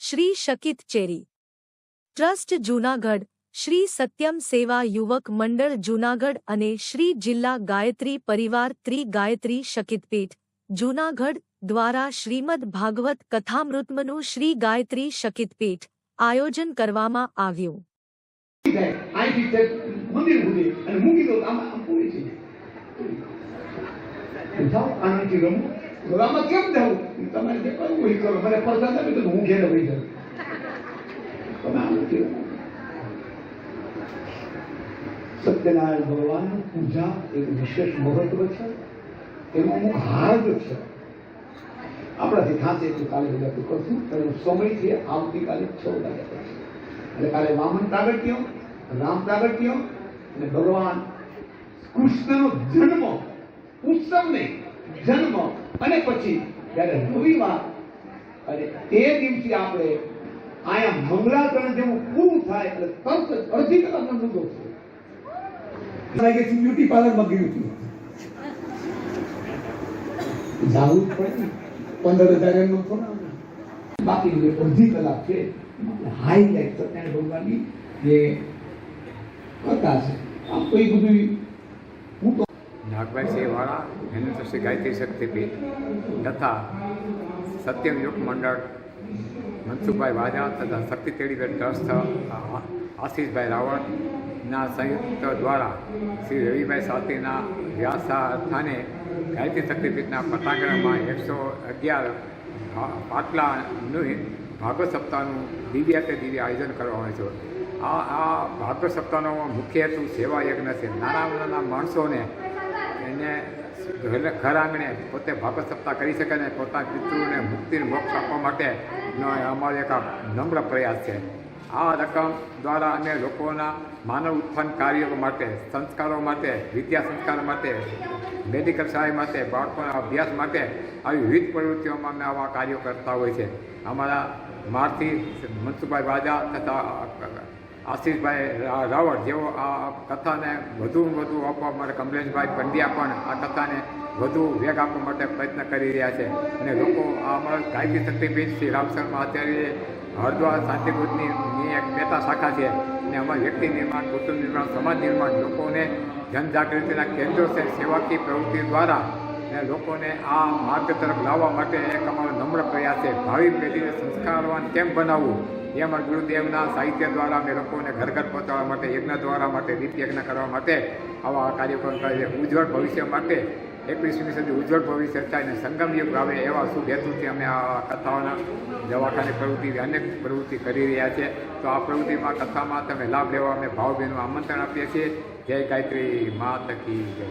શ્રી શકિત cherry trust Junagadh, Shri Satyam સેવા યુવક મંડળ જૂનાગઢ અને શ્રી જિલ્લા ગાયત્રી પરિવાર ગાયત્રી શકિતપીઠ જૂનાગઢ દ્વારા શ્રીમદ ભાગવત કથામૃતમનું શ્રી ગાયત્રી શકિતપીઠ આયોજન કરવામાં આવ્યું. સત્યનારાયણ ભગવાનની પૂજા એક વિશેષ મહત્વ છે. એનો અમુક હાર્દ છે. આપણાથી થાશે એટલું કાલે બધા કરશું, પણ સમય છે આવતીકાલે 6 વાગ્યા પછી. એટલે કાલે વામન પ્રાગટ્ય, રામ પ્રાગટ્ય અને ભગવાન કૃષ્ણનો જન્મ ઉત્સવ નહીં, જન્મ અને પછી જ્યારે રવિવાર અને તે દિવસે આપણે આયા મંગળાચરણ જેવું પૂરું થાય એટલે તરત અડધી કલાકનો મુદ્દો છે. બ્યુટી પાર્લરમાં ગયું હતું, જાવું જ પડે. 15,000 એમનો થોડા, બાકી અડધી કલાક છે હાઈલાઇટ સત્યનારાયણ ભગવાનની જે કથા છે. આમ તો એ બધું હું તો નાગભાઈ સેવાળા એનું તો શ્રી ગાયત્રી શક્તિપીઠ તથા સત્યમ યુગ મંડળ મનસુખભાઈ વાજા તથા શક્તિ તેડીગઢ ટ્રસ્ટ આશીષભાઈ રાવળના સંયુક્ત દ્વારા શ્રી રવિભાઈ સાતીના વ્યાસાસ્થાને ગાયત્રી શક્તિપીઠના પટાંગણમાં 111 પાટલાનું ભાગવત સપ્તાહનું દિવ્ય આયોજન કરવામાં આવ્યું છે. આ ભાગવત સપ્તાહનો મુખ્ય હેતુ સેવા યજ્ઞ છે. નાના માણસોને એને ઘર આંગણે પોતે ભાગવત સપ્તાહ કરી શકે અને પોતાના પિતૃને મુક્તિને મોક્ષ આપવા માટેનો અમારો એક નમ્ર પ્રયાસ છે. આ રકમ દ્વારા અમે લોકોના માનવ ઉત્થાન કાર્યો માટે, સંસ્કારો માટે, વિદ્યા સંસ્કાર માટે, મેડિકલ સહાય માટે, બાળકોના અભ્યાસ માટે આવી વિવિધ પ્રવૃત્તિઓમાં અમે આવા કાર્યો કરતા હોય છે. અમારા મારથી મનસુખભાઈ વાજા તથા આશીષભાઈ રાવળ જેઓ આ કથાને વધુ આપવા માટે, કમલેશભાઈ પંડ્યા પણ આ કથાને વધુ વેગ આપવા માટે પ્રયત્ન કરી રહ્યા છે. અને લોકો આ અમારા ગાયત્રી શક્તિપીઠ શ્રી રામશર્મા આચાર્ય હરદ્વાર શાંતિકુંજની એક પેટા શાખા છે. અને અમારા વ્યક્તિ નિર્માણ, કુટુંબ નિર્માણ, સમાજ નિર્માણ, લોકોને જનજાગૃતિના કેન્દ્રો છે. સેવાકીય પ્રવૃત્તિ દ્વારા ને લોકોને આ માર્ગ તરફ લાવવા માટે એક અમારો નમ્ર પ્રયાસ છે. ભાવિ પેઢીને સંસ્કારવાન કેમ બનાવવું એ અમારા ગુરુદેવના સાહિત્ય દ્વારા અમે લોકોને ઘર પહોંચાડવા માટે, યજ્ઞ દ્વારા માટે, દીપ યજ્ઞ કરવા માટે આવા કાર્યક્રમ કરે છે. ઉજ્જવળ ભવિષ્ય માટે 21મી સદી ઉજ્જવળ ભવિષ્ય થાય અને સંગમ યુગ આવે એવા શુભ હેતુથી અમે આ કથાઓના દવાખાને પ્રવૃત્તિ, અનેક પ્રવૃત્તિ કરી રહ્યા છે. તો આ પ્રવૃત્તિમાં, કથામાં તમે લાભ લેવા અમે ભાવબેનનું આમંત્રણ આપીએ છીએ. જય ગાયત્રી માત કી જય.